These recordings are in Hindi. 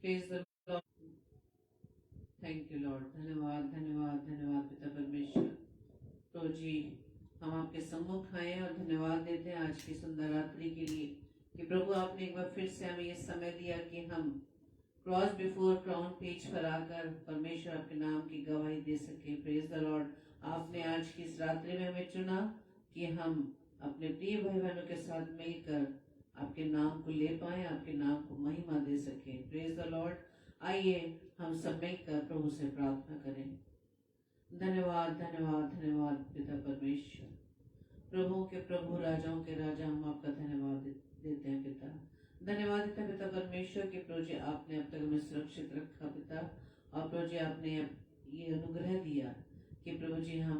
Praise the Lord. Thank you Lord. धन्यवाद धन्यवाद धन्यवाद पिता परमेश्वर। तो जी हम आपके सम्मुख आए हैं और धन्यवाद देते हैं आज की सुंदर रात्रि के लिए कि प्रभु आपने एक बार फिर से हमें ये समय दिया कि हम क्रॉस बिफोर क्राउन पेज पर आकर परमेश्वर आपके नाम की गवाही दे सके। Praise the Lord. आपने आज की इस रात्रि में हमें चुना कि हम अपने प्रिय भाई बहनों के साथ मिलकर आपके नाम को ले पाए, आपके नाम को महिमा दे सके। Praise the Lord. आइए हम सब मिलकर प्रभु से प्रार्थना करें। धन्यवाद धन्यवाद धन्यवाद पिता परमेश्वर। प्रभुओं के प्रभु राजाओं के राजा हम आपका धन्यवाद देते हैं पिता। धन्यवाद देते हैं पिता परमेश्वर कि प्रभु जी आपने अब तक हमें सुरक्षित रखा पिता, और प्रभु जी आपने ये अनुग्रह दिया कि प्रभु जी हम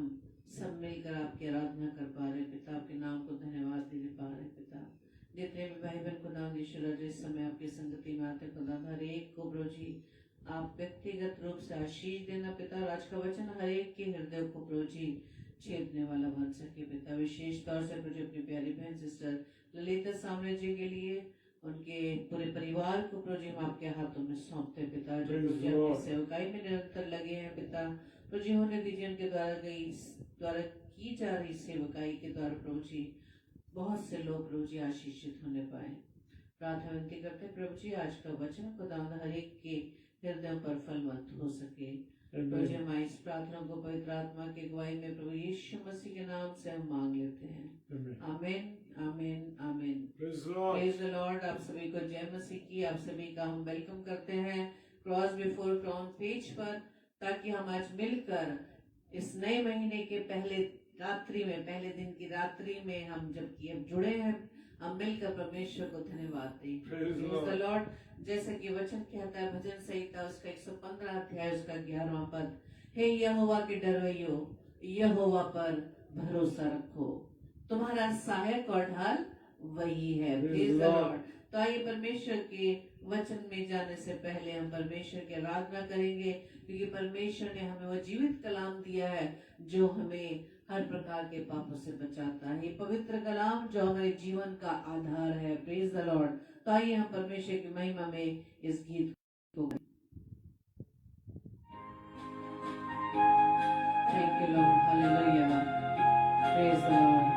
सब मिलकर आपकी आराधना कर पा रहे पिता, आपके नाम को धन्यवाद दे पा रहे पिता। जितने भी भाई बहन खुदा ईश्वर इस समय आपकी संगति में आते खुदा हर एक को प्रभु जी आप व्यक्तिगत रूप से आशीष देना पिता, और आज का वचन हर एक के हृदय को प्रभु जी छेदने वाला बन सके पिता। विशेष तौर से प्रभु जी अपनी प्यारी बहन सिस्टर ललिता सामने जी के लिए, उनके पूरे परिवार को प्रभु जी हम आपके हाथों में सौंपते पिता, जो प्रभु जी अपनी सेवकाई में निरंतर लगे हैं पिता। प्रभु जी होने दीजिए उनके द्वारा की जा रही सेवकाई के द्वारा प्रभु जी बहुत से लोग प्रभु जी आशीषित होने पाए। प्रार्थना विनती करते प्रभु जी आज का वचन खुदा हर एक के हृदय पर फलवंत हो सके। प्रभु जी हमारी इस प्रार्थना को पवित्र आत्मा की अगुवाई में प्रभु यीशु मसीह के नाम से हम मांग लेते हैं। आमीन आमीन आमीन। Praise the Lord. आप सभी को जय मसीह की। आप सभी का हम वेलकम करते हैं क्रॉस बिफोर क्राउन पेज पर, ताकि हम आज मिलकर इस नए महीने के पहले दिन की रात्रि में हम जबकि अब जुड़े हैं, हम मिलकर परमेश्वर को धन्यवाद दें। Praise the Lord. जैसा कि वचन कहता है भजन संहिता उसका 115 अध्याय उसका 11वां पद, हे यहोवा के डरवैयो यहोवा पर भरोसा रखो, तुम्हारा सहायक और ढाल वही है। Praise the Lord. तो आइए परमेश्वर के वचन में जाने से पहले हम परमेश्वर की आराधना करेंगे, क्योंकि परमेश्वर ने हमें वह जीवित कलाम दिया है जो हमें हर प्रकार के पापों से बचाता है। ये पवित्र कलाम जो हमारे जीवन का आधार है। Praise the Lord. तो आइए हम परमेश्वर की महिमा में इस गीत को गाएं। Thank you Lord. Hallelujah. Praise the Lord.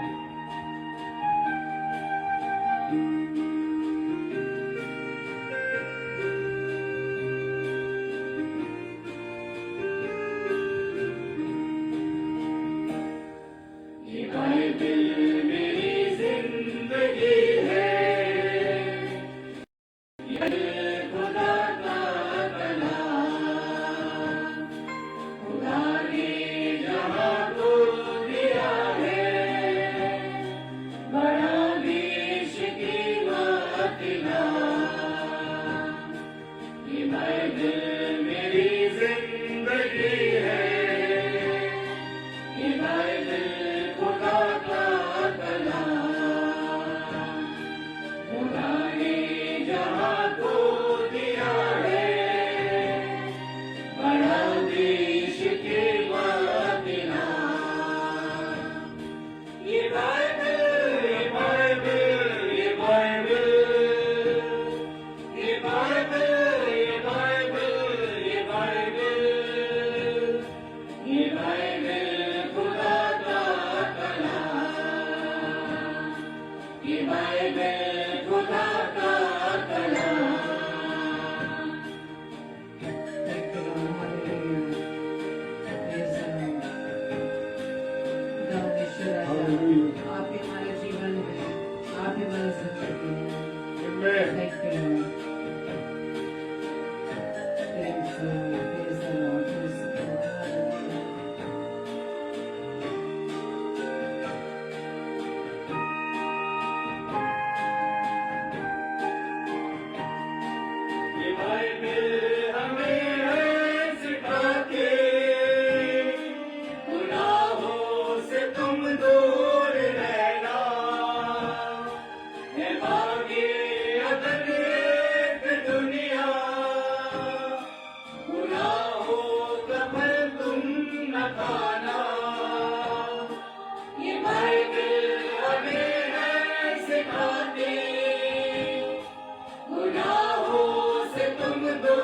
गुनाहों से तुम दूर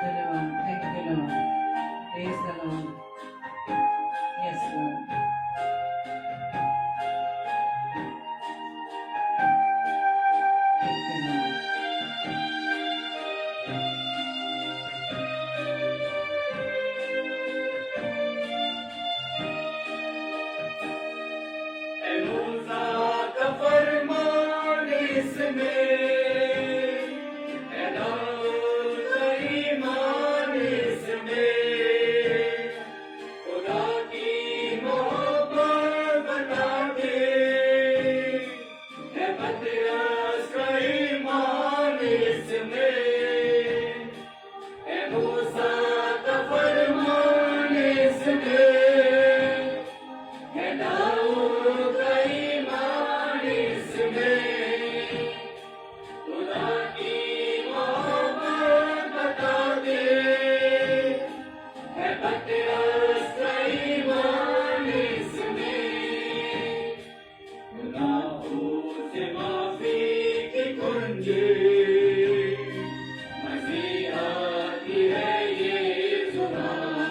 धन्यवाद, thank you Lord, praise the Lord, yes Lord, thank you Lord. मूसा का फरमान इसमें है, दाऊद का ईमान इसमें, खुदा की मोहब्बत बता दे, है पतरस का ईमान इसमें, है मूसा का फरमान इसमें, है दाऊद का ईमान इसमें, खुदा की मोहब्बत बता दे, है पतरस का ईमान इसमें, गुनाहों से माफी की कुंजी, मसीहा की है ये जुबान,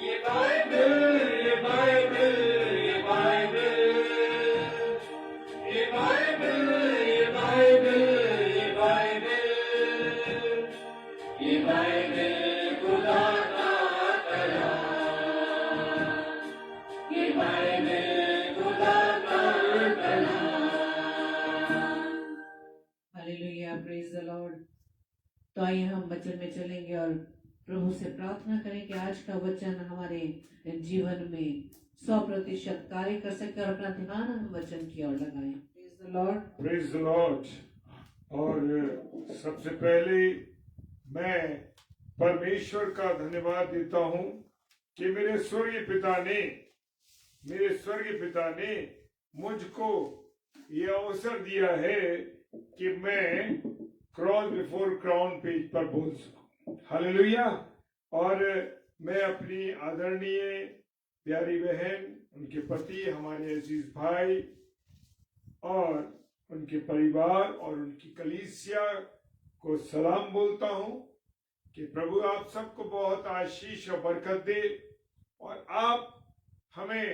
ये बाइबल, ये बाइबल, ये बाइबल, ये बाइबल, ये बाइबल, ये बाइबल, ये बाइबल खुदा का कलाम, ये बाइबल खुदा का कलाम। Hallelujah, praise the Lord. तो आइए हम वचन में चलेंगे और प्रभु से प्रार्थना करें कि आज का वचन हमारे जीवन में 100% कार्य कर सके और अपना ध्यान हम वचन की ओर लगाएं। Praise the Lord. Praise the Lord. और सबसे पहले मैं परमेश्वर का धन्यवाद देता हूं कि मेरे स्वर्गीय पिता ने मुझको ये अवसर दिया है कि मैं क्रॉस बिफोर क्राउन पेज पर बोल सकूं। हालेलुया। और मैं अपनी आदरणीय प्यारी बहन, उनके पति, हमारे अजीज भाई और उनके परिवार और उनकी कलीसिया को सलाम बोलता हूं कि प्रभु आप सबको बहुत आशीष और बरकत दे और आप हमें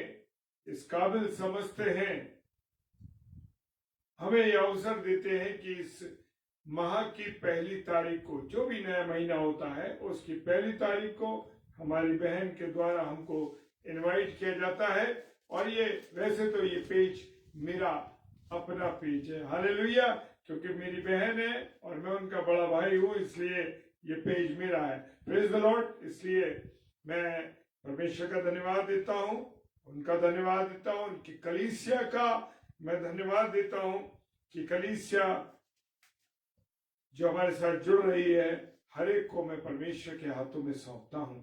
इस काबिल समझते हैं, हमें यह अवसर देते हैं कि इस माह की पहली तारीख को, जो भी नया महीना होता है उसकी पहली तारीख को हमारी बहन के द्वारा हमको इनवाइट किया जाता है। और ये वैसे तो ये पेज मेरा अपना पेज है, हालेलुया, क्योंकि मेरी बहन है और मैं उनका बड़ा भाई हूं, इसलिए ये पेज मेरा है। Praise the Lord. इसलिए मैं परमेश्वर का धन्यवाद देता हूं, उनका धन्यवाद देता हूं, उनकी कलीसिया का मैं धन्यवाद देता हूं कि कलीसिया जो हमारे साथ जुड़ रही है, हर एक को मैं परमेश्वर के हाथों में सौंपता हूं।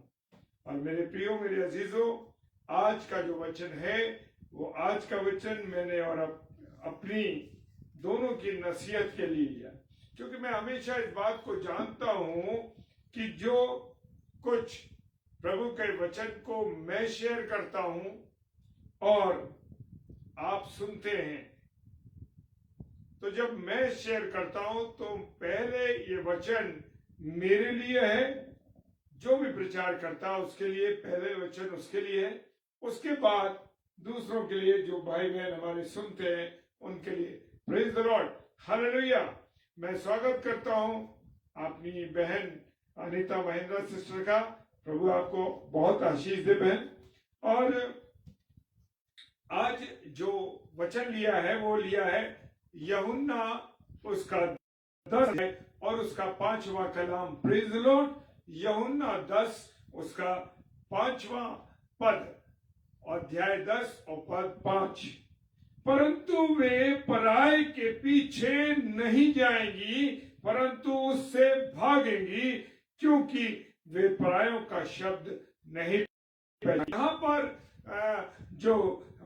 और मेरे प्रियो, मेरे अजीजों, आज का जो वचन है वो आज का वचन मैंने और अपनी दोनों की नसीहत के लिए लिया, क्योंकि मैं हमेशा इस बात को जानता हूं कि जो कुछ प्रभु के वचन को मैं शेयर करता हूं और आप सुनते हैं, तो जब मैं शेयर करता हूं तो पहले ये वचन मेरे लिए है, जो भी प्रचार करता है उसके लिए पहले वचन उसके लिए है, उसके बाद दूसरों के लिए, जो भाई बहन हमारे सुनते हैं उनके लिए। Praise the Lord, hallelujah. मैं स्वागत करता हूं अपनी बहन अनीता महेंद्र सिस्टर का। प्रभु आपको बहुत आशीष दे बहन। और आज जो वचन लिया है वो लिया है यूहन्ना उसका 10 और उसका 5वां कलाम। Praise the Lord. यूहन्ना 10 उसका 5वां पद, अध्याय 10 और पद 5। परंतु वे पराये के पीछे नहीं जाएंगी, परंतु उससे भागेंगी, क्योंकि वे परायों का शब्द नहीं। यहाँ पर जो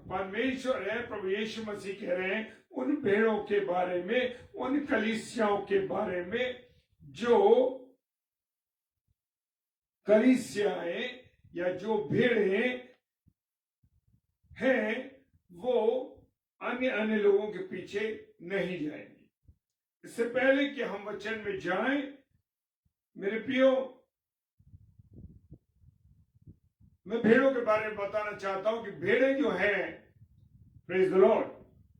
परमेश्वर है, प्रभु यीशु मसीह कह रहे हैं उन भेड़ों के बारे में, उन कलीसियाओं के बारे में, जो कलीसियाएं या जो भेड़ें हैं वो अन्य अन्य लोगों के पीछे नहीं जाएंगे। इससे पहले कि हम वचन में जाएं, मेरे प्रियो, मैं भेड़ों के बारे में बताना चाहता हूं कि भेड़ें जो हैं, प्रेज द लॉर्ड,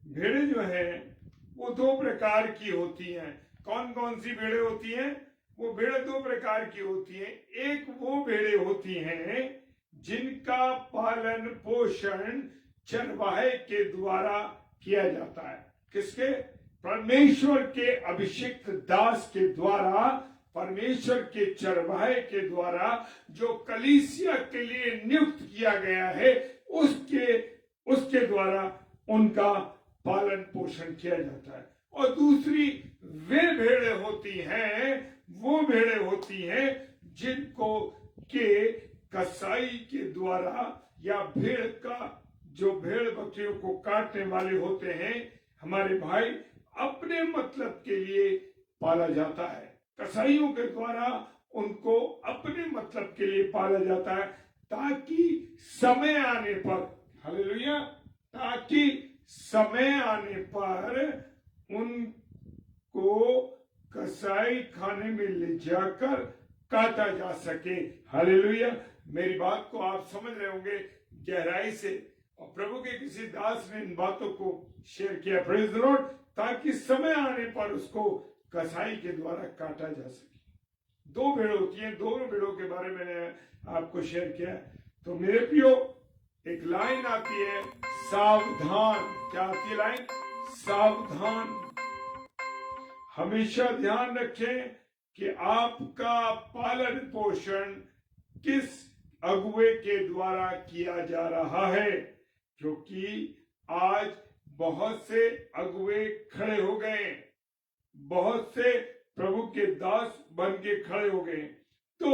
भेड़ें जो हैं वो दो प्रकार की होती हैं। कौन कौन सी भेड़ें होती हैं? वो भेड़ें दो प्रकार की होती हैं। एक वो भेड़ें होती हैं जिनका पालन पोषण चरवाहे के द्वारा किया जाता है। किसके? परमेश्वर के अभिषिक्त दास के द्वारा, परमेश्वर के चरवाहे के द्वारा, जो कलीसिया के लिए नियुक्त किया गया है, उसके द्वारा उनका पालन पोषण किया जाता है। और दूसरी वे भेड़ें होती हैं, वो भेड़ें होती हैं जिनको के कसाई के द्वारा, या भेड़ का जो भेड़ बकरियों को काटने वाले होते हैं, हमारे भाई, अपने मतलब के लिए पाला जाता है। कसाईयों के द्वारा उनको अपने मतलब के लिए पाला जाता है, ताकि समय आने पर, हालेलुया, ताकि समय आने पर उनको कसाई खाने में ले जाकर काटा जा सके। हालेलुया। मेरी बात को आप समझ रहे होंगे गहराई से, और प्रभु के किसी दास ने इन बातों को शेयर किया, प्रेज द लॉर्ड, ताकि समय आने पर उसको कसाई के द्वारा काटा जा सके। दो भेड़ होती हैं, दोनों भेड़ों के बारे में मैंने आपको शेयर किया। तो मेरे प्रियो, एक लाइन आती है सावधान। क्या आती है लाइन? सावधान। हमेशा ध्यान रखें कि आपका पालन पोषण किस अगुवे के द्वारा किया जा रहा है, क्योंकि आज बहुत से अगुवे खड़े हो गए, बहुत से प्रभु के दास बन के खड़े हो गए। तो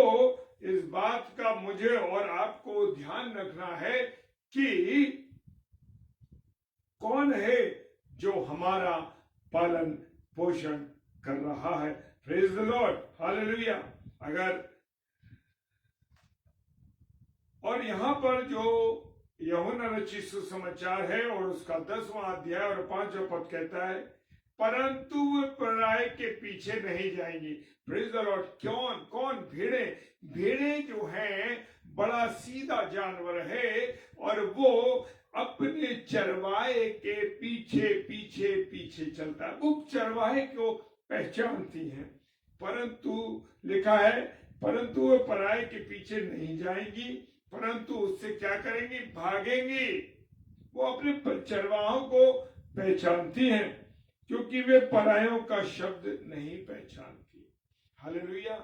इस बात का मुझे और आपको ध्यान रखना है कि कौन है जो हमारा पालन पोषण कर रहा है। Praise the Lord, hallelujah. और यहां पर जो यूहन्ना रचित सुसमाचार है और उसका 10वां अध्याय और 5वां पद कहता है, परंतु वे पराये के पीछे नहीं जाएंगी। Praise the Lord. कौन? भेड़े जो हैं बड़ा सीधा जानवर है, और वो अपने चरवाहे के पीछे पीछे पीछे चलता है। वो चरवाहे को पहचानती हैं, परंतु लिखा है, परंतु वे पराये के पीछे नहीं जाएंगी, परंतु उससे क्या करेंगी? भागेंगी। वो अपने चरवाहों को पहचानती हैं, क्योंकि वे परायों का शब्द नहीं पहचानती। हालेलुया।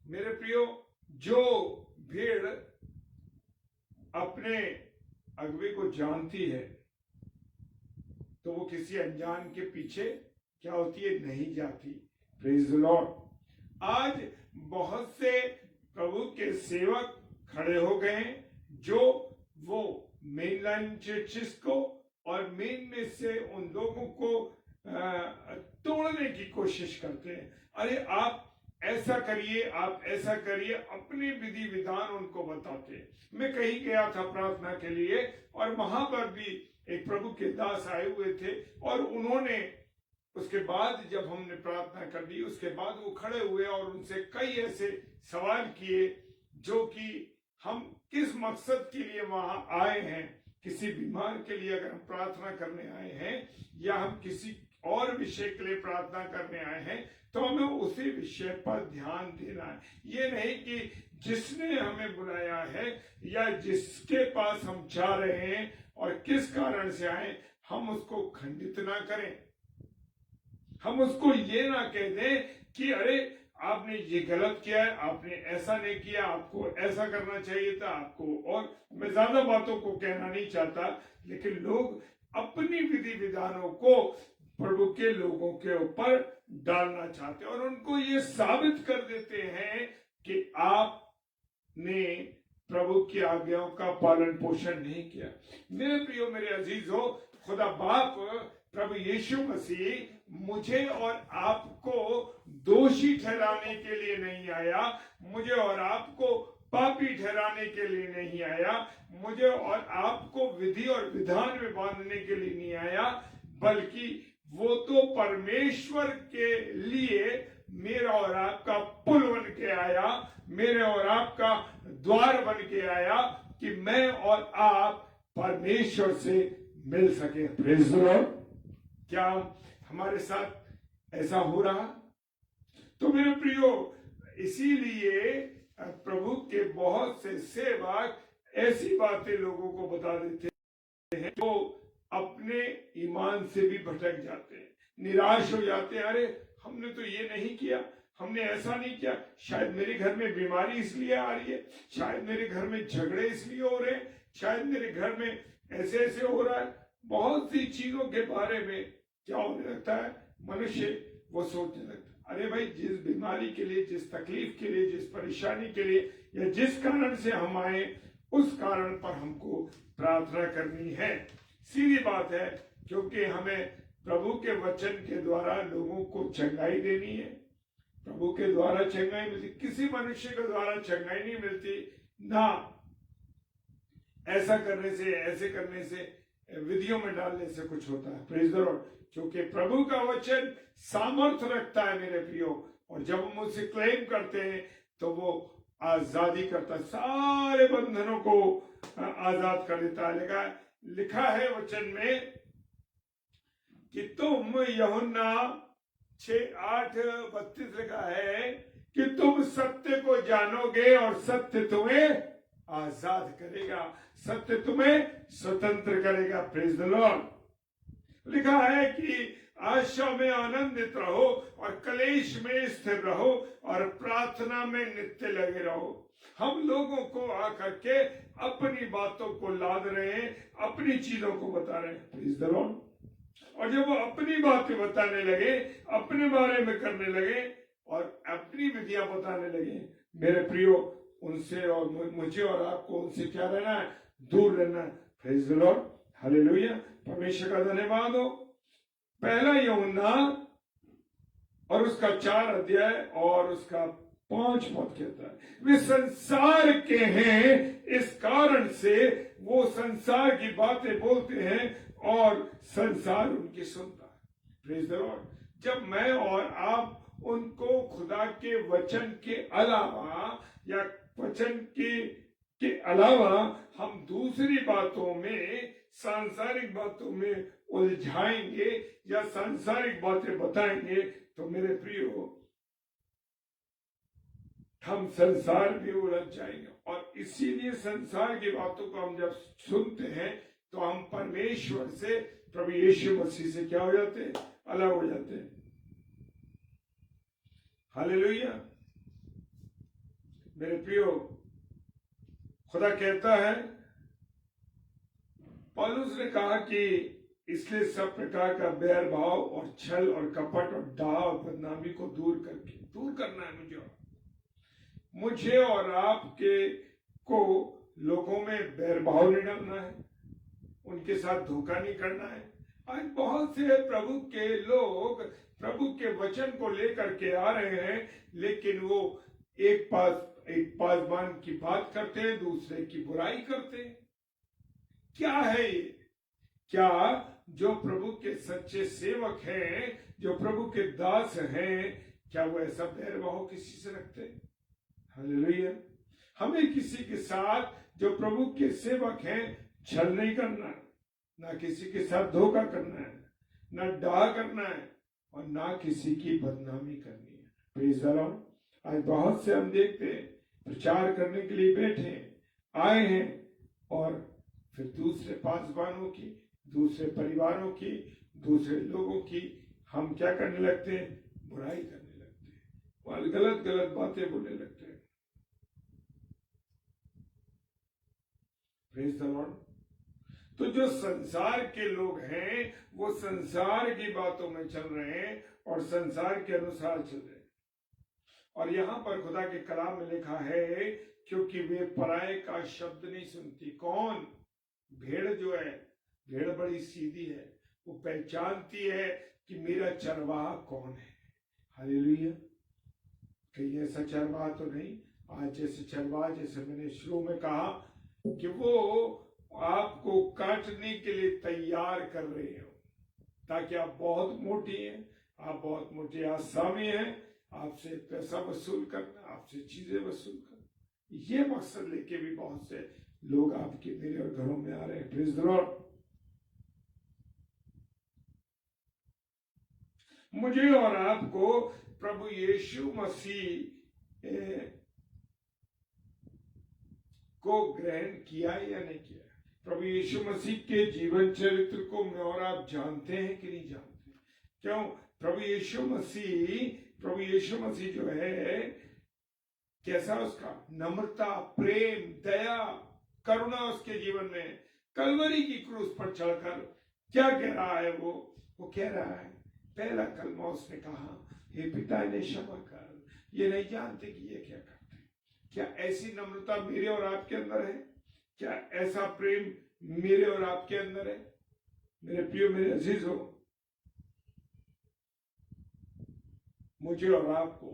मेरे प्रियो, जो भेड़ अपने अगुवे को जानती है, तो वो किसी अनजान के पीछे क्या होती है? नहीं जाती। Praise the Lord. आज बहुत से प्रभु के सेवक खड़े हो गए, जो वो मेन लाइन चर्चिस को और मेन में से उन लोगों को तोड़ने की कोशिश करते हैं। अरे आप ऐसा करिए, आप ऐसा करिए, अपने विधि विधान उनको बताते हैं। मैं कहीं गया था प्रार्थना के लिए, और वहां पर भी एक प्रभु के दास आए हुए थे, और उन्होंने उसके बाद जब हमने प्रार्थना कर दी, उसके बाद वो खड़े हुए और उनसे कई ऐसे सवाल किए, जो कि हम किस मकसद के लिए वहां आए हैं। किसी बीमार के लिए अगर हम प्रार्थना करने आए हैं, या हम किसी और विषय के लिए प्रार्थना करने आए हैं, तो हमें उसी विषय पर ध्यान देना है। ये नहीं कि जिसने हमें बुलाया है या जिसके पास हम जा रहे हैं और किस कारण से आए, हम उसको खंडित ना करें। हम उसको ये ना कह दें कि अरे आपने ये गलत किया है, आपने ऐसा नहीं किया, आपको ऐसा करना चाहिए था, आपको। और मैं ज्यादा बातों को कहना नहीं चाहता, लेकिन लोग अपनी विधि विधानों को प्रभु के लोगों के ऊपर डालना चाहते हैं, और उनको ये साबित कर देते हैं कि आपने प्रभु की आज्ञाओं का पालन पोषण नहीं किया। मेरे प्रियो, मेरे अजीजों, खुदा बाप प्रभु यीशु मसीह मुझे और आपको दोषी ठहराने के लिए नहीं आया, मुझे और आपको पापी ठहराने के लिए नहीं आया, मुझे और आपको विधि और विधान में बांधने के लिए नहीं आया, बल्कि वो तो परमेश्वर के लिए मेरा और आपका पुल बन के आया, मेरे और आपका द्वार बन के आया कि मैं और आप परमेश्वर से मिल सके। Praise the Lord. क्या हमारे साथ ऐसा हो रहा? तो मेरे प्रियो, इसीलिए प्रभु के बहुत से सेवक ऐसी बातें लोगों को बता देते हैं, वो अपने ईमान से भी भटक जाते हैं, निराश हो जाते हैं। अरे हमने तो ये नहीं किया, हमने ऐसा नहीं किया, शायद मेरे घर में बीमारी इसलिए आ रही है, शायद मेरे घर में झगड़े इसलिए हो रहे हैं, शायद मेरे घर में ऐसे ऐसे हो रहा है। बहुत सी चीजों के बारे में क्या होने लगता है, मनुष्य वो सोचने लगता है, अरे भाई जिस बीमारी के लिए, जिस तकलीफ के लिए, जिस परेशानी के लिए या जिस कारण से हम आए, उस कारण पर हमको प्रार्थना करनी है। सीधी बात है, क्योंकि हमें प्रभु के वचन के द्वारा लोगों को चंगाई देनी है। प्रभु के द्वारा चंगाई मिलती, किसी मनुष्य के द्वारा चंगाई नहीं मिलती ना। ऐसा करने से, ऐसे करने से, विधियों में डालने से कुछ होता है। Praise the Lord. क्योंकि प्रभु का वचन सामर्थ्य रखता है मेरे प्रियो, और जब हम उसे क्लेम करते हैं तो वो आजादी करता है, सारे बंधनों को आजाद कर देता है। लिखा है वचन में कि तुम, यूहन्ना 6:8-32 लिखा है कि तुम सत्य को जानोगे और सत्य तुम्हें आजाद करेगा, सत्य तुम्हें स्वतंत्र करेगा। Praise the Lord. लिखा है कि आशा में आनंदित रहो और कलेश में स्थिर रहो और प्रार्थना में नित्य लगे रहो। हम लोगों को आकर के अपनी बातों को लाद रहे हैं, अपनी चीजों को बता रहे हैं। Praise the Lord. और जब वो अपनी बातें बताने लगे, अपने बारे में करने लगे और अपनी विधियां बताने लगे, मेरे प्रियो, उनसे और मुझे और आपको उनसे क्या रहना है? दूर रहना है। Praise the Lord. हालेलुया। परमेश्वर का धन्यवाद हो। पहला यूहन्ना और उसका 4 अध्याय और उसका 5 पद कहता है, वे संसार के हैं, इस कारण से वो संसार की बातें बोलते हैं और संसार उनकी सुनता है। Praise the Lord. जब मैं और आप उनको खुदा के वचन के अलावा या वचन के अलावा हम दूसरी बातों में, सांसारिक बातों में उलझाएंगे या सांसारिक बातें बताएंगे, तो मेरे प्रियो, हम संसार भी उलझ जाएंगे। और इसीलिए संसार की बातों को हम जब सुनते हैं तो हम परमेश्वर से, प्रभु यीशु मसीह से क्या हो जाते हैं? अलग हो जाते हैं। हालेलुया। मेरे प्रियो, खुदा कहता है, पौलुस ने कहा कि इसलिए सब प्रकार का बैर भाव और छल और कपट और डाह और बदनामी को दूर करना है। मुझे और आपके को लोगों में बैर भाव नहीं डालना है, उनके साथ धोखा नहीं करना है। आज बहुत से प्रभु के लोग प्रभु के वचन को लेकर के आ रहे हैं, लेकिन वो एक पासबान की बात करते हैं, दूसरे की बुराई करते हैं। क्या है ये? क्या जो प्रभु के सच्चे सेवक हैं, जो प्रभु के दास हैं, क्या वो ऐसा बैरभाव किसी से रखते हैं? हालेलुया। हमें किसी के साथ, जो प्रभु के सेवक हैं, छल नहीं करना है, ना किसी के साथ धोखा करना है, ना डाह करना है और ना किसी की बदनामी करनी है। Praise the Lord. आज बहुत से हम देखते हैं प्रचार करने के लिए बैठे आए हैं और फिर दूसरे पासबानों की, दूसरे परिवारों की, दूसरे लोगों की हम क्या करने लगते हैं? बुराई करने लगते हैं और गलत गलत बातें बोलने लगते हैं। Praise the Lord. तो जो संसार के लोग हैं वो संसार की बातों में चल रहे हैं और संसार के अनुसार चल रहे हैं। और यहां पर खुदा के कलाम में लिखा है, क्योंकि वे पराये का शब्द नहीं सुनती। कौन? भेड़ जो है, भेड़ बड़ी सीधी है, वो पहचानती है कि मेरा चरवाहा कौन है। हालेलुया। कहीं ऐसा चरवाहा तो नहीं। आज जैसे चरवाहा, जैसे मैंने शुरू में कहा कि वो आपको काटने के लिए तैयार कर रहे हो, ताकि आप बहुत मोटी हैं, आप बहुत मोटे आसामी हैं, आपसे पैसा वसूल करना, आपसे चीजें वसूल करना। ये मकसद लेके भी बहुत से लोग आपके मेरे और घरों में आ रहे हैं। Praise the Lord. मुझे और आपको प्रभु यीशु मसीह को ग्रहण किया या नहीं किया? प्रभु यीशु मसीह के जीवन चरित्र को मैं और आप जानते हैं कि नहीं जानते? क्यों? प्रभु यीशु मसीह जो है, कैसा उसका नम्रता, प्रेम, दया, करुणा उसके जीवन में। कलवरी की क्रूस पर चढ़कर क्या कह रहा है? वो कह रहा है, पहला कलमा उसने कहा, हे पिता इन्हें क्षमा कर, ये नहीं जानते कि ये क्या करते हैं। क्या ऐसी नम्रता मेरे और आपके अंदर है? क्या ऐसा प्रेम मेरे और आपके अंदर है? मेरे प्रियो, मेरे अजीज हो, मुझे और आपको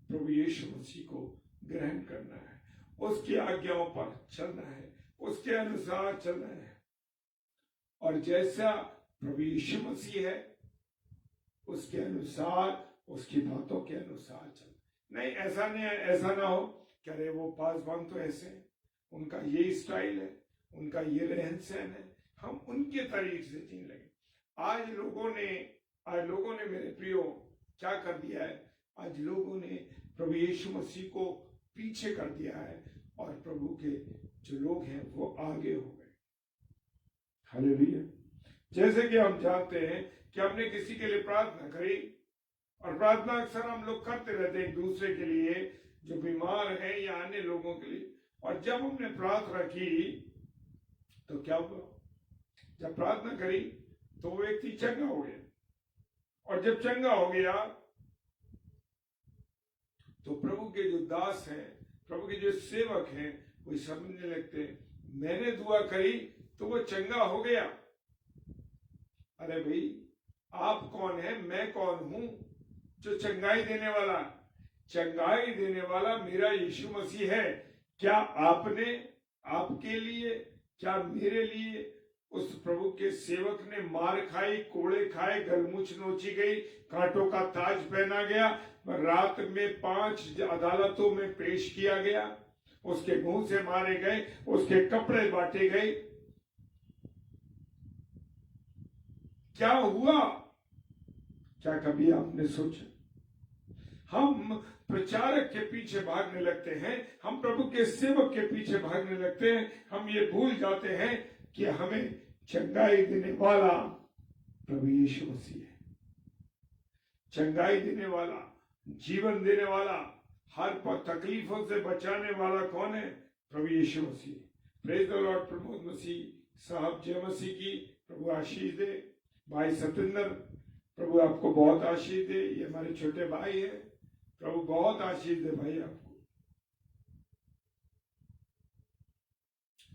प्रभु यीशु मसीह को ग्रहण करना है, उसकी आज्ञाओं पर चलना है, उसके अनुसार चलना है, और जैसा प्रभु यीशु मसीह है उसके अनुसार, उसकी बातों के अनुसार चलना। नहीं, ऐसा ना हो कि अरे वो पासवान तो ऐसे हैं, उनका ये स्टाइल है, उनका ये रहन सहन है, हम उनके तरीके से जीने लगे। आज लोगों ने मेरे प्रियो क्या कर दिया है? आज लोगों ने प्रभु यीशु मसीह को पीछे कर दिया है, और प्रभु के जो लोग हैं वो आगे हो गए। हालेलुया। जैसे कि हम जानते हैं कि हमने किसी के लिए प्रार्थना करी, और प्रार्थना अक्सर हम लोग करते रहते हैं एक दूसरे के लिए, जो बीमार है या अन्य लोगों के लिए। और जब हमने प्रार्थना की तो क्या हुआ? जब प्रार्थना करी तो वो व्यक्ति चंगा हो गया, और जब चंगा हो गया तो प्रभु के जो दास हैं, प्रभु के जो सेवक हैं, वो समझने लगते हैं, मैंने दुआ करी तो वो चंगा हो गया। अरे भाई, आप कौन है, मैं कौन हूं जो चंगाई देने वाला? चंगाई देने वाला मेरा यीशु मसीह है। क्या आपने, आपके लिए, क्या मेरे लिए उस प्रभु के सेवक ने मार खाई, कोड़े खाए, गलमुछ नोची गई, कांटों का ताज पहना गया, रात में 5 अदालतों में पेश किया गया, उसके मुंह से मारे गए, उसके कपड़े बांटे गए? क्या हुआ? क्या कभी आपने सोचा? हम प्रचारक के पीछे भागने लगते हैं, हम प्रभु के सेवक के पीछे भागने लगते हैं, हम ये भूल जाते हैं कि हमें चंगाई देने वाला प्रभु यीशु मसीह है। चंगाई देने वाला, जीवन देने वाला, हर तकलीफों से बचाने वाला कौन है? प्रभु Yeshu Masih. Praise the Lord. Pramod Masih साहब जय मसीह की प्रभु आशीष दे। भाई सतेंद्र, प्रभु आपको बहुत आशीष दे। ये हमारे छोटे भाई है, प्रभु बहुत आशीष दे भाई आपको।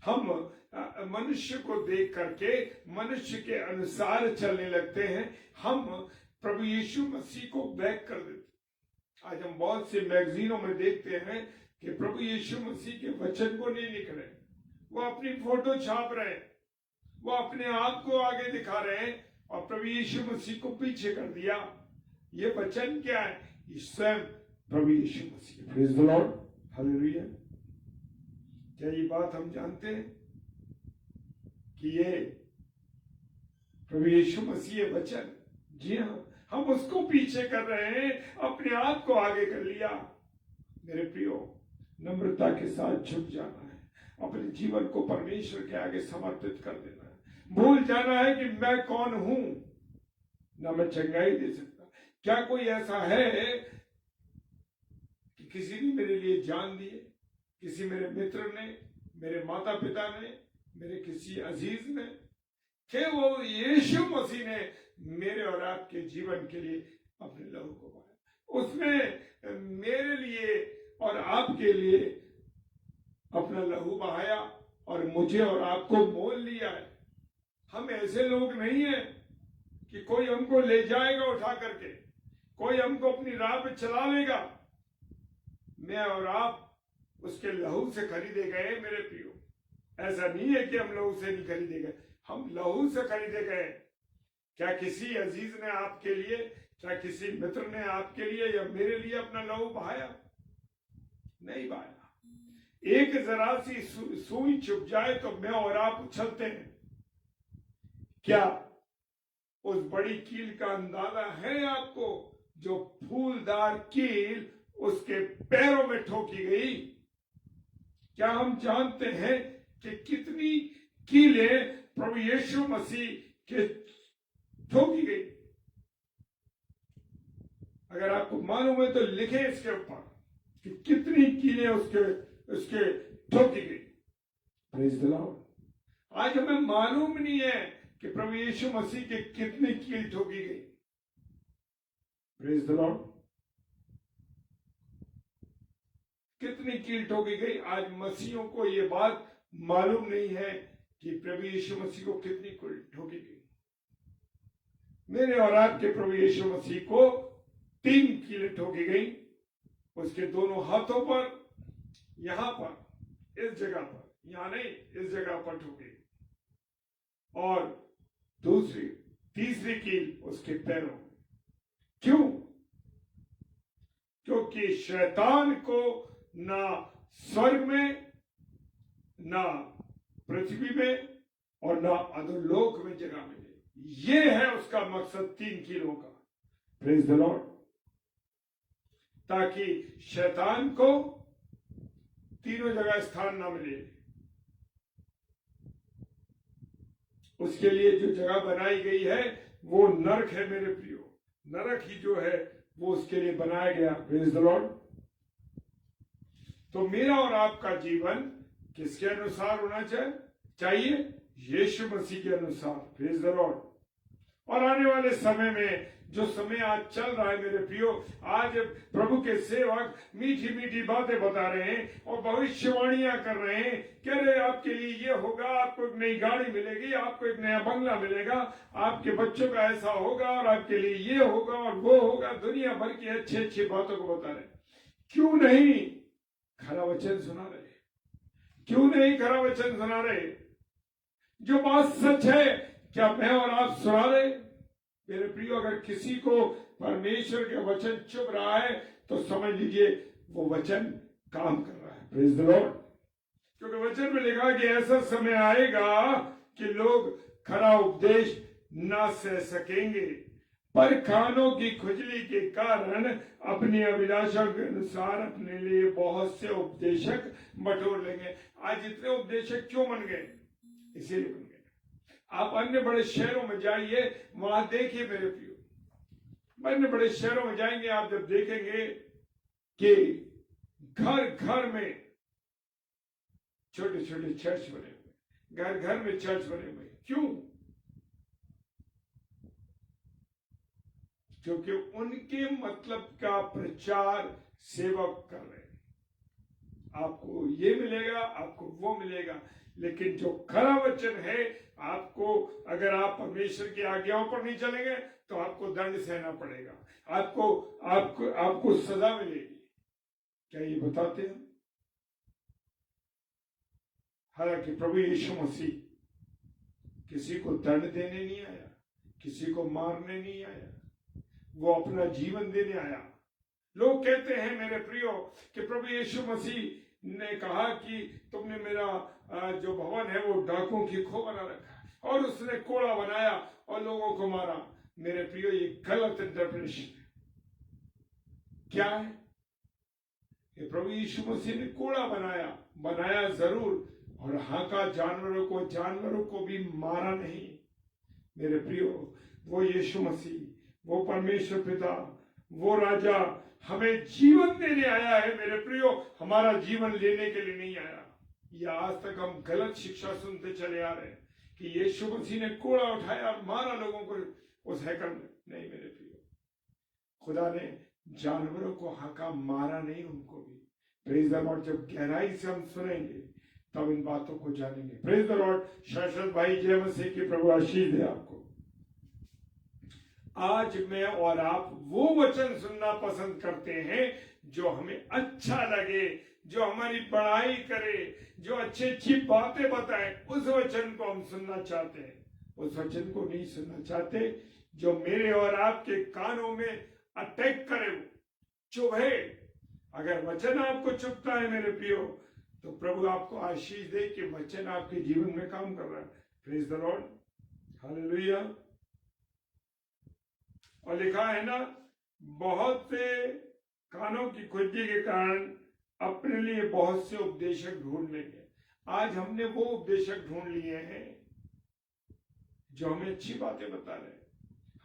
हम मनुष्य को देख करके मनुष्य के अनुसार चलने लगते हैं, हम प्रभु यीशु मसीह को बैक कर देते। आज हम बहुत से मैगजीनों में देखते हैं कि प्रभु यीशु मसीह के वचन को नहीं लिख रहे, वो अपनी फोटो छाप रहे हैं, वो अपने आप को आगे दिखा रहे हैं, और प्रभु यीशु मसीह को पीछे कर दिया। ये वचन क्या है? ये स्वयं प्रभु Yeshu Masih. Praise the Lord. Hallelujah. क्या ये बात हम जानते हैं कि ये प्रभु यीशु मसीह वचन? जी हाँ, हम उसको पीछे कर रहे हैं, अपने आप को आगे कर लिया। मेरे प्रियो, नम्रता के साथ झुक जाना है, अपने जीवन को परमेश्वर के आगे समर्पित कर देना है, भूल जाना है कि मैं कौन हूं, ना मैं चंगाई दे सकता। क्या कोई ऐसा है कि किसी ने मेरे लिए जान दिए, किसी मेरे मित्र ने, मेरे माता पिता ने, मेरे किसी अजीज ने, कि वो यीशु मसीह ने मेरे और आपके जीवन के लिए अपने लहू को बहाया? उसने मेरे लिए और आपके लिए अपना लहू बहाया और मुझे और आपको मोल लिया है। हम ऐसे लोग नहीं हैं कि कोई हमको ले जाएगा उठा करके, कोई हमको अपनी राह पे चला लेगा। मैं और आप उसके लहू से खरीदे गए मेरे प्रियो। ऐसा नहीं है कि हम लहू से नहीं खरीदे गए, हम लहू से खरीदे गए। क्या किसी अजीज ने आपके लिए, क्या किसी मित्र ने आपके लिए या मेरे लिए अपना लहू बहाया? नहीं बहाया। एक जरा सी सुई चुप जाए तो मैं और आप उछलते हैं। क्या उस बड़ी कील का अंदाजा है आपको जो फूलदार कील उसके पैरों में ठोकी गई? क्या हम जानते हैं कि कितनी कीलें प्रभु यीशु मसीह के ठोकी गई? अगर आपको मालूम है तो लिखे इसके ऊपर कि कितनी कीलें उसके ठोकी गई। Praise the Lord. आज हमें मालूम नहीं है कि प्रभु यीशु मसीह के कितनी कील ठोकी गई। Praise the Lord. कितनी कील ठोकी गई, आज मसीहों को ये बात मालूम नहीं है कि प्रभु यीशु मसीह को कितनी कील ठोकी गई। मेरे और आपके प्रभु यीशु मसीह को 3 कीलें ठोकी गई। उसके दोनों हाथों पर, यहां पर, इस जगह पर, यहां नहीं, इस जगह पर ठोकी। और तीसरी कील उसके पैरों में। क्यों? क्योंकि शैतान को ना स्वर्ग में, ना पृथ्वी में और ना अधोलोक में जगह मिले। ये है उसका मकसद 3 कीलों का। Praise the Lord. ताकि शैतान को तीनों जगह स्थान ना मिले। उसके लिए जो जगह बनाई गई है वो नरक है मेरे प्रियो। नरक ही जो है वो उसके लिए बनाया गया। Praise the Lord. तो मेरा और आपका जीवन किसके अनुसार होना चाहिए? यीशु मसीह के अनुसार। Praise the Lord. और आने वाले समय में जो समय आज चल रहा है मेरे प्रियो, आज प्रभु के सेवक मीठी मीठी बातें बता रहे हैं और भविष्यवाणियां कर रहे हैं कि अरे आपके लिए ये होगा, आपको एक नई गाड़ी मिलेगी, आपको एक नया बंगला मिलेगा, आपके बच्चों का ऐसा होगा और आपके लिए ये होगा और वो होगा। दुनिया भर की अच्छी अच्छी बातों को बता रहे। क्यों नहीं खरा वचन सुना रहे? क्यों नहीं खरा वचन सुना रहे? जो बात सच है क्या मैं और आप सुना रहे? मेरे प्रियो, अगर किसी को परमेश्वर के वचन चुभ रहा है तो समझ लीजिए वो वचन काम कर रहा है। Praise the Lord. क्योंकि वचन में लिखा कि ऐसा समय आएगा कि लोग खरा उपदेश ना सह सकेंगे, पर कानों की खुजली के कारण अपनी अभिलाषा के अनुसार अपने लिए बहुत से उपदेशक बटोर लेंगे। आज इतने उपदेशक क्यों बन गए? इसीलिए बन गए। आप अन्य बड़े शहरों में जाइए, वहां देखिए मेरे प्रियो, अन्य बड़े शहरों में जाएंगे, आप जब देखेंगे कि घर घर में छोटे छोटे चर्च बने हुए, घर घर में चर्च बने हुए। क्यों? क्योंकि उनके मतलब का प्रचार सेवक कर रहे हैं। आपको ये मिलेगा, आपको वो मिलेगा, लेकिन जो खरा वचन है, आपको अगर आप परमेश्वर की आज्ञाओं पर नहीं चलेंगे तो आपको दंड सहना पड़ेगा, आपको सजा मिलेगी। क्या ये बताते हैं? हालांकि प्रभु यीशु मसीह किसी को दंड देने नहीं आया, किसी को मारने नहीं आया, वो अपना जीवन देने आया। लोग कहते हैं मेरे प्रियो कि प्रभु यीशु मसीह ने कहा कि तुमने मेरा जो भवन है वो डाकुओं की खो बना रखा है और उसने कोड़ा बनाया और लोगों को मारा। मेरे प्रियो, ये गलत इंटरप्रिटेशन है। क्या है? ये प्रभु यीशु मसीह ने कोड़ा बनाया जरूर, और हाका जानवरों को भी मारा नहीं। मेरे प्रियो, वो यीशु मसीह, वो परमेश्वर पिता, वो राजा हमें जीवन देने आया है मेरे प्रियो, हमारा जीवन लेने के लिए नहीं आया। या आज तक हम गलत शिक्षा सुनते चले आ रहे हैं कि यीशु मसीह ने कोड़ा उठाया और मारा लोगों को उस हैकल में। नहीं मेरे प्रियो, खुदा ने जानवरों को हाका मारा नहीं, उनको भी। Praise the Lord. जब गहराई से हम सुनेंगे तब इन बातों को जानेंगे। Praise the Lord. शाश्वत भाई जय मसीह की प्रभु आशीष दे आपको। आज मैं और आप वो वचन सुनना पसंद करते हैं जो हमें अच्छा लगे, जो हमारी बड़ाई करे, जो अच्छी अच्छी बातें बताए, उस वचन को हम सुनना चाहते हैं। उस वचन को नहीं सुनना चाहते जो मेरे और आपके कानों में अटैक करे, चुभे। अगर वचन आपको चुभता है मेरे प्रियो, तो प्रभु आपको आशीष दे कि वचन आपके जीवन में काम कर रहा है। Praise the Lord, hallelujah. और लिखा है ना, बहुत से कानों की खुजली के कारण अपने लिए बहुत से उपदेशक ढूंढ लेंगे। आज हमने वो उपदेशक ढूंढ लिए हैं जो हमें अच्छी बातें बता रहे हैं,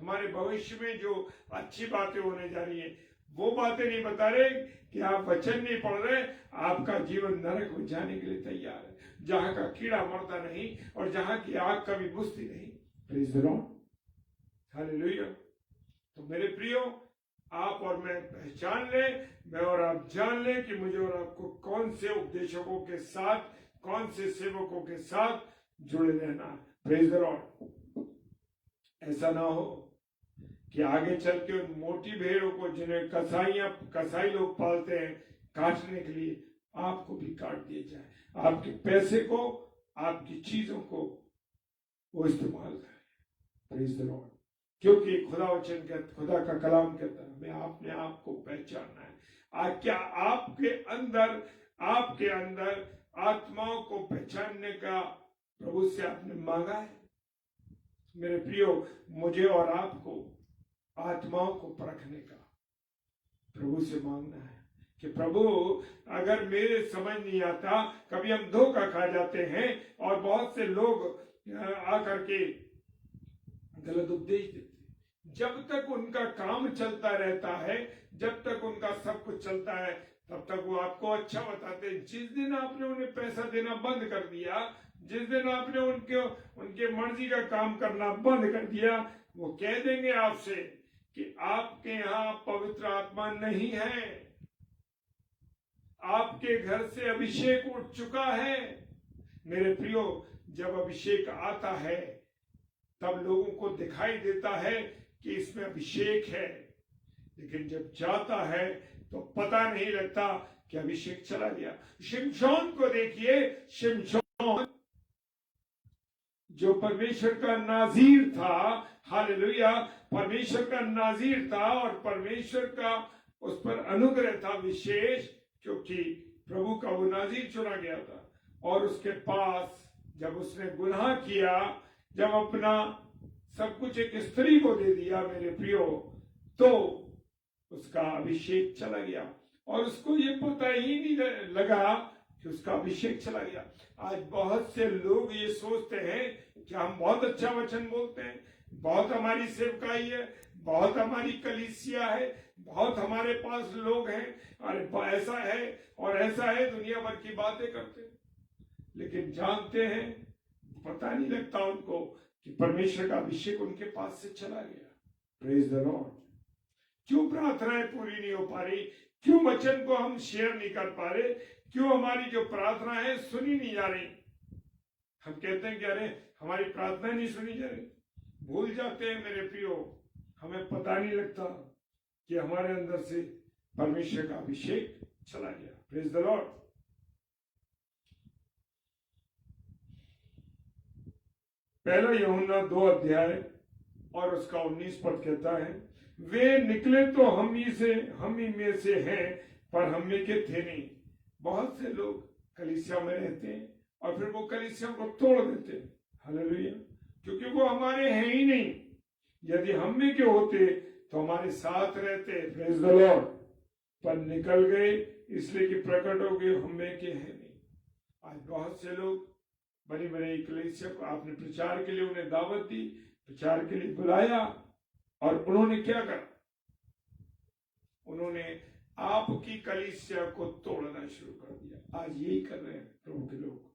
हमारे भविष्य में जो अच्छी बातें होने जा रही हैं, वो बातें नहीं बता रहे कि आप वचन नहीं पढ़ रहे, आपका जीवन नरक में जाने के लिए तैयार है, जहां का कीड़ा मरता नहीं और जहां की आग कभी बुझती नहीं। Praise the Lord, hallelujah. तो मेरे प्रियो, आप और मैं पहचान ले, मैं और आप जान ले कि मुझे और आपको कौन से उपदेशकों के साथ, कौन से सेवकों के साथ जुड़े रहना। Praise the Lord. ऐसा ना हो कि आगे चल के उन मोटी भेड़ों को, जिन्हें कसाई लोग पालते हैं काटने के लिए, आपको भी काट दिया जाए। आपके पैसे को, आपकी चीजों को वो इस्तेमाल करें। Praise the Lord. क्योंकि खुदा वचन कहता, खुदा का कलाम कहता है, हमें अपने आप को पहचानना है। क्या आपके अंदर आत्माओं को पहचानने का प्रभु से आपने मांगा है? मेरे प्रियो, मुझे और आपको आत्माओं को परखने का प्रभु से मांगना है कि प्रभु, अगर मेरे समझ नहीं आता, कभी हम धोखा खा जाते हैं और बहुत से लोग आकर के गलत उपदेश देते हैं। जब तक उनका काम चलता रहता है, जब तक उनका सब कुछ चलता है, तब तक वो आपको अच्छा बताते हैं। जिस दिन आपने उन्हें पैसा देना बंद कर दिया, जिस दिन आपने उनके मर्जी का काम करना बंद कर दिया, वो कह देंगे आपसे कि आपके यहाँ पवित्र आत्मा नहीं है, आपके घर से अभिषेक उठ चुका है। मेरे प्रियो, जब अभिषेक आता है तब लोगों को दिखाई देता है कि इसमें अभिषेक है, लेकिन जब जाता है तो पता नहीं लगता कि अभिषेक चला गया। शिमशोन को देखिए, शिमशोन जो परमेश्वर का नाजीर था, हालेलुया, परमेश्वर का नाजीर था और परमेश्वर का उस पर अनुग्रह था विशेष, क्योंकि प्रभु का वो नाजीर चुना गया था। और उसके पास जब उसने गुनाह किया, जब अपना सब कुछ एक स्त्री को दे दिया, मेरे प्रियो, तो उसका अभिषेक चला गया और उसको ये पता ही नहीं लगा कि उसका अभिषेक चला गया। आज बहुत से लोग ये सोचते हैं कि हम बहुत अच्छा वचन बोलते हैं, बहुत हमारी सेवकाई है, बहुत हमारी कलीसिया है, बहुत हमारे पास लोग हैं, अरे ऐसा है और ऐसा है, दुनिया भर की बातें करते हैं, लेकिन जानते हैं, पता नहीं लगता उनको कि परमेश्वर का अभिषेक उनके पास से चला गया। Praise the Lord. क्यों प्रार्थनाएं पूरी नहीं हो पा रही? क्यों वचन को हम शेयर नहीं कर पा रहे? क्यों हमारी जो प्रार्थना है सुनी नहीं जा रही? हम कहते हैं कि अरे हमारी प्रार्थना नहीं सुनी जा रही। भूल जाते हैं मेरे प्रियो, हमें पता नहीं लगता कि हमारे अंदर से परमेश्वर का अभिषेक चला गया। Praise the Lord. पहला यूहन्ना 2 अध्याय और उसका 19 पद कहता है, वे निकले तो हम ही में से हैं, पर हम में के थे नहीं। बहुत से लोग कलीसिया में रहते हैं और फिर वो कलीसिया को तोड़ देते हैं, हालेलुया, क्योंकि वो हमारे हैं ही नहीं। यदि हम में के होते तो हमारे साथ रहते, प्रेज द लॉर्ड, पर निकल गए इसलिए कि प्रकट हो गए हम में के हैं नहीं। आज बहुत से लोग बड़ी बड़ी कलीसिया को, आपने प्रचार के लिए उन्हें दावत दी, प्रचार के लिए बुलाया, और उन्होंने क्या करा? उन्होंने आपकी कलीसिया को तोड़ना शुरू कर दिया। आज यही कर रहे हैं प्रभु के लोग,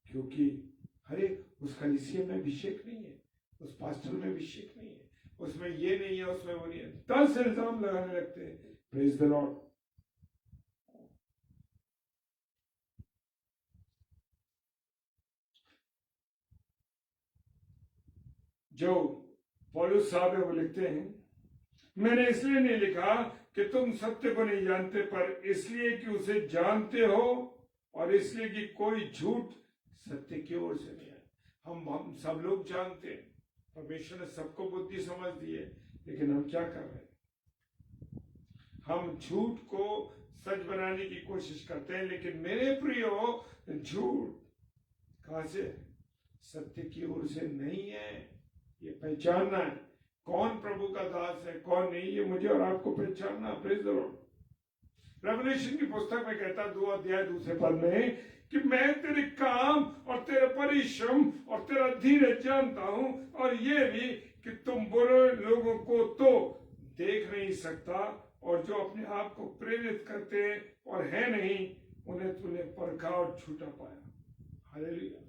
क्योंकि अरे उस कलीसिया में अभिषेक नहीं है, उस पास्टर में अभिषेक नहीं है, उसमें ये नहीं है, उसमें वो नहीं है, 10 इल्जाम लगाने लगते हैं। Praise the Lord. जो पौलुस साहब है वो लिखते हैं, मैंने इसलिए नहीं लिखा कि तुम सत्य को नहीं जानते, पर इसलिए कि उसे जानते हो और इसलिए कि कोई झूठ सत्य की ओर से नहीं है। हम सब लोग जानते हैं, परमेश्वर ने सबको बुद्धि समझ दी है, लेकिन हम क्या कर रहे हैं? हम झूठ को सच बनाने की कोशिश करते हैं। लेकिन मेरे प्रियो, झूठ कहां से? सत्य की ओर से नहीं है। ये पहचानना है कौन प्रभु का दास है, कौन नहीं, ये मुझे और आपको पहचानना। Praise the Lord. रेवलेशन की पुस्तक में कहता 2 अध्याय 2 पद में कि मैं तेरे काम और तेरे परिश्रम और तेरा धीरज जानता हूं, और ये भी कि तुम बुरे लोगों को तो देख नहीं सकता, और जो अपने आप को प्रेरित करते हैं और है नहीं, उन्हें तूने परखा और झूठा पाया। हालेलुया।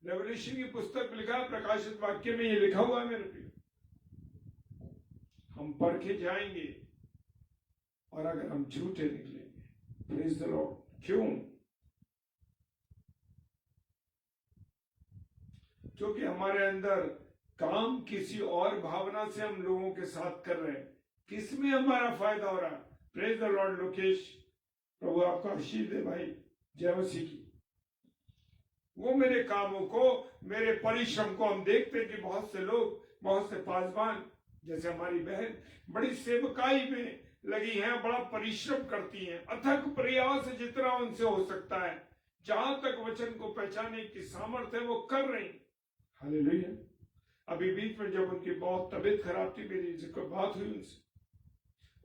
रेवलेशन की पुस्तक में लिखा, प्रकाशित वाक्य में ये लिखा हुआ है मेरे प्रिय, हम परखे जाएंगे और अगर हम झूठे निकलेंगे। Praise the Lord. क्यों? क्योंकि हमारे अंदर काम किसी और भावना से हम लोगों के साथ कर रहे हैं। किसमें हमारा फायदा हो रहा है? प्रेज द लॉर्ड लोकेश, प्रभु आपका आशीष दे भाई, जय मसीह की। वो मेरे कामों को, मेरे परिश्रम को हम देखते हैं कि बहुत से लोग, बहुत से पासवान, जैसे हमारी बहन बड़ी सेवकाई में लगी हैं, बड़ा परिश्रम करती हैं, अथक प्रयास जितना उनसे हो सकता है, जहां तक वचन को पहचानने की सामर्थ्य है वो कर रही। हालेलुया। अभी बीच में जब उनकी बहुत तबीयत खराब थी, मेरी जिसको बात हुई उनसे,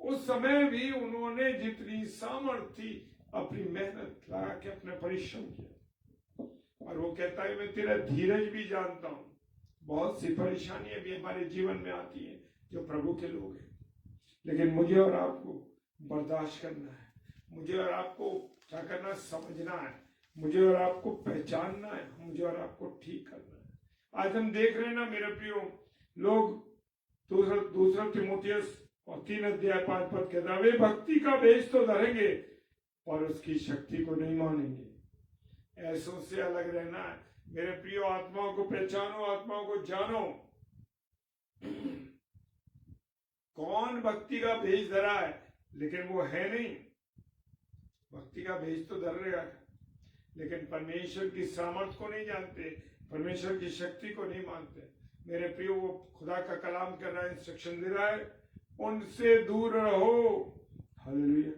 उस समय भी उन्होंने जितनी सामर्थ्य थी अपनी मेहनत लगा के अपना परिश्रम किया। और वो कहता है मैं तेरा धीरज भी जानता हूं। बहुत सी परेशानियां भी हमारे जीवन में आती हैं जो प्रभु के लोग हैं, लेकिन मुझे और आपको बर्दाश्त करना है, मुझे और आपको क्या करना, समझना है, मुझे और आपको पहचानना है, मुझे और आपको ठीक करना है। आज हम देख रहे हैं ना मेरे प्रियो, लोग दूसरा तिमोथियस और 3 अध्याय 5 पद कहता है, वे भक्ति का भेष तो धरेंगे पर उसकी शक्ति को नहीं मानेंगे। ऐसों से अलग रहना है मेरे प्रियो। आत्माओं को पहचानो, आत्माओं को जानो। कौन भक्ति का भेष धरा है लेकिन वो है नहीं। भक्ति का भेष तो धर रहेगा, लेकिन परमेश्वर की सामर्थ को नहीं जानते, परमेश्वर की शक्ति को नहीं मानते। मेरे प्रियो, वो खुदा का कलाम कर रहा है, इंस्ट्रक्शन दे रहा है, उनसे दूर रहो। हालेलुया।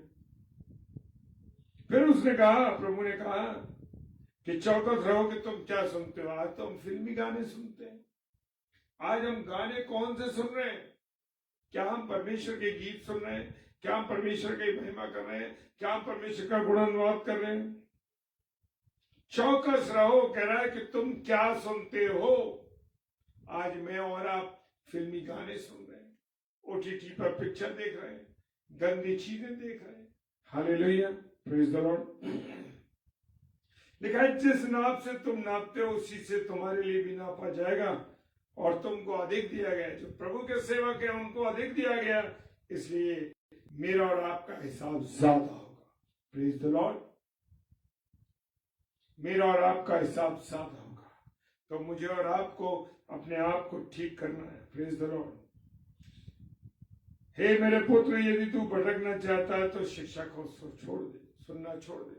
फिर उसने कहा, प्रभु ने कहा कि चौकस रहो कि तुम क्या सुनते हो। आज तो हम फिल्मी गाने सुनते हैं। आज हम गाने कौन से सुन रहे हैं? क्या हम परमेश्वर के गीत सुन रहे हैं? क्या हम परमेश्वर की महिमा कर रहे हैं? क्या हम परमेश्वर का गुणानुवाद कर रहे हैं? चौकस रहो कह रहा है कि तुम क्या सुनते हो। आज मैं और आप फिल्मी गाने सुन रहे हैं, ओटीटी पर पिक्चर देख रहे हैं, गंदी चीजें देख रहे हैं। Hallelujah, praise the Lord. लिखा है, जिस नाप से तुम नापते हो उसी से तुम्हारे लिए भी नापा जाएगा और तुमको अधिक दिया गया। जो प्रभु के सेवक है उनको अधिक दिया गया, इसलिए मेरा और आपका हिसाब ज्यादा होगा। Praise the Lord. मेरा और आपका हिसाब ज्यादा होगा, तो मुझे और आपको अपने आप को ठीक करना है। Praise the Lord. हे मेरे पुत्र, यदि तू भटकना चाहता है तो शिक्षा को छोड़ दे, सुनना छोड़ दे।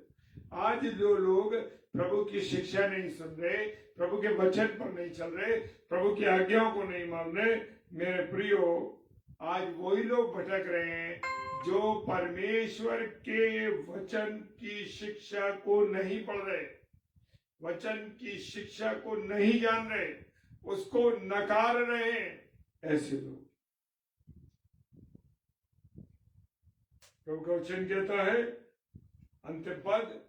आज जो लोग प्रभु की शिक्षा नहीं सुन रहे, प्रभु के वचन पर नहीं चल रहे, प्रभु की आज्ञाओं को नहीं मान रहे, मेरे प्रियो, आज वही लोग भटक रहे हैं जो परमेश्वर के वचन की शिक्षा को नहीं पढ़ रहे, वचन की शिक्षा को नहीं जान रहे, उसको नकार रहे हैं। ऐसे लोग, प्रभु का वचन कहता है, अंतिम पद,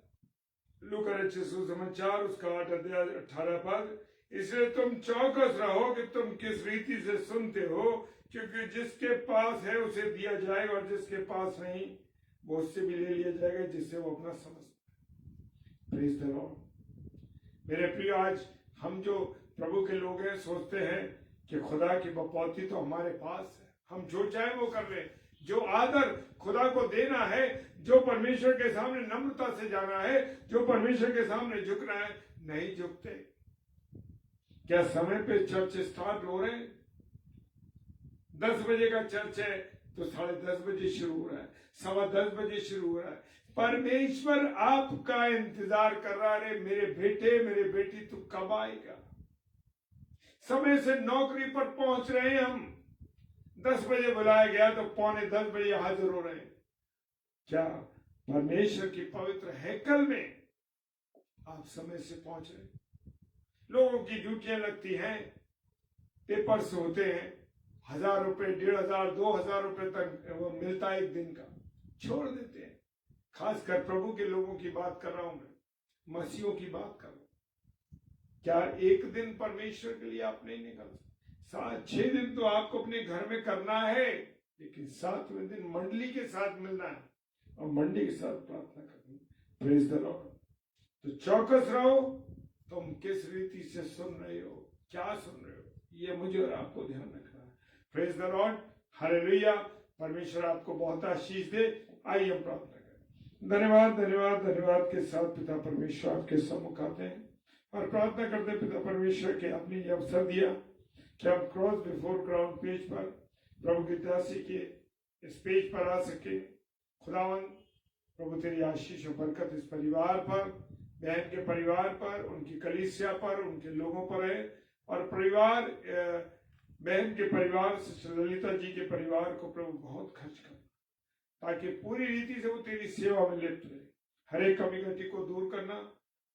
लूका रचित सुसमाचार उसका 8 अध्याय 18 पद, इसलिए तुम चौकस रहो कि तुम किस रीति से सुनते हो, क्योंकि जिसके पास है उसे दिया जाएगा और जिसके पास नहीं वो उससे भी ले लिया जाएगा जिससे वो अपना समझता है। Praise the Lord. मेरे प्रिय, आज हम जो प्रभु के लोग हैं सोचते हैं कि खुदा की बपौती तो हमारे पास है, हम जो चाहे वो कर रहे हैं। जो आदर खुदा को देना है, जो परमेश्वर के सामने नम्रता से जाना है, जो परमेश्वर के सामने झुकना है, नहीं झुकते। क्या समय पे चर्च स्टार्ट हो रहे हैं? 10 बजे का चर्च है, तो 10:30 बजे शुरू हो रहा है, 10:15 बजे शुरू हो रहा है। परमेश्वर आपका इंतजार कर रहा है, मेरे बेटे मेरे बेटी तू कब आएगा। समय से नौकरी पर पहुंच रहे हैं हम, 10 बजे बुलाया गया तो 9:45 बजे हाजिर हो रहे हैं। क्या परमेश्वर की पवित्र हैकल में आप समय से पहुंच रहे हैं? लोगों की ड्यूटियां लगती हैं, पेपर्स होते हैं, 1000 रुपए, 1500, 2000 रुपए तक वो मिलता है एक दिन का, छोड़ देते हैं। खासकर प्रभु के लोगों की बात कर रहा हूं मैं, मसीहों की बात कर रहा हूं। क्या एक दिन परमेश्वर के लिए आप नहीं निकल सकते? 6 दिन तो आपको अपने घर में करना है, लेकिन 7वें दिन मंडली के साथ मिलना है और मंडली के साथ प्रार्थना करनी। Praise the Lord. तो चौकस रहो, तुम किस रीति से सुन रहे हो, क्या सुन रहे हो, ये मुझे और आपको ध्यान रखना है। Praise the Lord, hallelujah. परमेश्वर आपको बहुत आशीष दे। आइए हम प्रार्थना करें। धन्यवाद धन्यवाद धन्यवाद के साथ पिता परमेश्वर आपके सम्मुख आते हैं और प्रार्थना करते हैं पिता परमेश्वर के आपने ये अवसर दिया कि हम क्रॉस बिफोर क्राउन पेज पर प्रभु की दासी के इस पेज पर आ सके। खुदावन प्रभु तेरी आशीष और बरकत इस परिवार पर, बहन के परिवार पर, उनकी कलीसिया पर, उनके लोगों पर है और परिवार बहन के परिवार से ललिता जी के परिवार को प्रभु बहुत खर्च कर, ताकि पूरी रीति से वो तेरी सेवा में लिप्त रहे। हर एक कमी घटी को दूर करना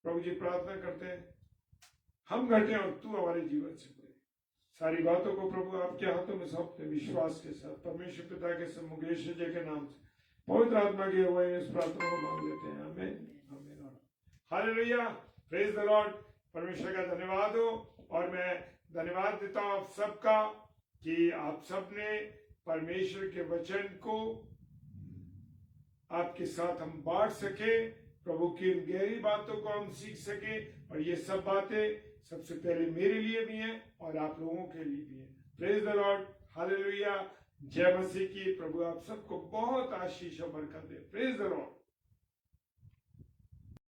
प्रभु जी प्रार्थना करते हैं, हम घटे और तू हमारे जीवन से पूरे। सारी बातों को प्रभु आपके हाथों में सौंपते विश्वास के साथ परमेश्वर पिता के सम्मुख यीशु जी के नाम से पवित्र आत्मा के हुए इस प्रार्थना को मांग लेते हैं। आमीन आमीन। हालेलुया। Praise the Lord. परमेश्वर का धन्यवाद हो और मैं धन्यवाद देता हूं आप सबका कि आप सबने परमेश्वर के वचन को आपके साथ हम बांट सके, प्रभु की इन गहरी बातों को हम सीख सके। और ये सब बातें सबसे पहले मेरे लिए भी हैं और आप लोगों के लिए भी हैं। Praise the Lord. हालेलुया। जय मसीह की। प्रभु आप सबको बहुत आशीष और बरकत दे। Praise the Lord.